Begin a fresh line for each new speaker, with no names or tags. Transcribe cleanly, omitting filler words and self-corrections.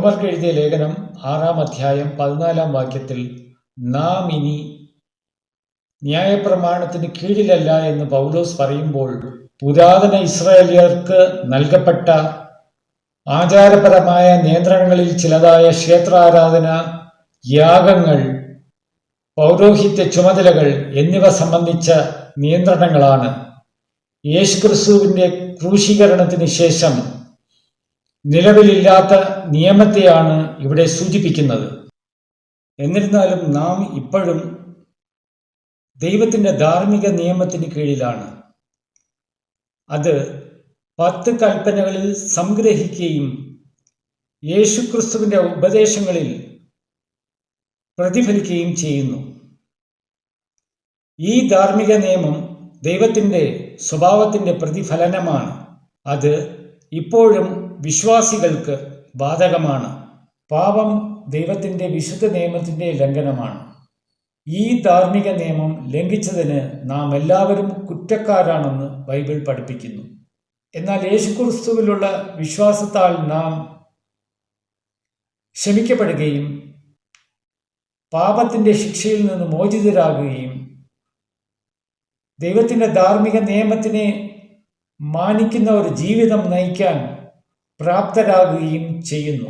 റോമർക്ക് എഴുതിയ ലേഖനം 6-ാം അധ്യായം 14-ാം വാക്യത്തിൽ നാം ഇനി ന്യായപ്രമാണത്തിന് കീഴിലല്ല എന്ന് പൗലോസ് പറയുമ്പോൾ പുരാതന ഇസ്രായേലിയർക്ക് നൽകപ്പെട്ട ആചാരപരമായ നിയന്ത്രണങ്ങളിൽ ചിലതായ ക്ഷേത്രാരാധന, യാഗങ്ങൾ, പൗരോഹിത്യ ചുമതലകൾ എന്നിവ സംബന്ധിച്ച നിയന്ത്രണങ്ങളാണ് യേശുക്രിസ്തുവിന്റെ ക്രൂശീകരണത്തിന് ശേഷം നിലവിലില്ലാത്ത നിയമത്തെയാണ് ഇവിടെ സൂചിപ്പിക്കുന്നത്. എന്നിരുന്നാലും നാം ഇപ്പോഴും ദൈവത്തിന്റെ ധാർമ്മിക നിയമത്തിന് കീഴിലാണ്. അത് 10 കൽപ്പനകളിൽ സംഗ്രഹിക്കുകയും യേശുക്രിസ്തുവിന്റെ ഉപദേശങ്ങളിൽ പ്രതിഫലിക്കുകയും ചെയ്യുന്നു. ഈ ധാർമ്മിക നിയമം ദൈവത്തിന്റെ സ്വഭാവത്തിന്റെ പ്രതിഫലനമാണ്. അത് ഇപ്പോഴും വിശ്വാസികൾക്ക് ബാധകമാണ്. പാപം ദൈവത്തിന്റെ വിശുദ്ധ നിയമത്തിന്റെ ലംഘനമാണ്. ഈ ധാർമ്മിക നിയമം ലംഘിച്ചതിന് നാം എല്ലാവരും കുറ്റക്കാരാണെന്ന് ബൈബിൾ പഠിപ്പിക്കുന്നു. എന്നാൽ യേശുക്രിസ്തുവിലുള്ള വിശ്വാസത്താൽ നാം ക്ഷമിക്കപ്പെടുകയും പാപത്തിന്റെ ശിക്ഷയിൽ നിന്ന് മോചിതരാകുകയും ദൈവത്തിന്റെ ധാർമ്മിക നിയമത്തിനെ മാനിക്കുന്ന ഒരു ജീവിതം നയിക്കാൻ പ്രാപ്തരാകുകയും ചെയ്യുന്നു.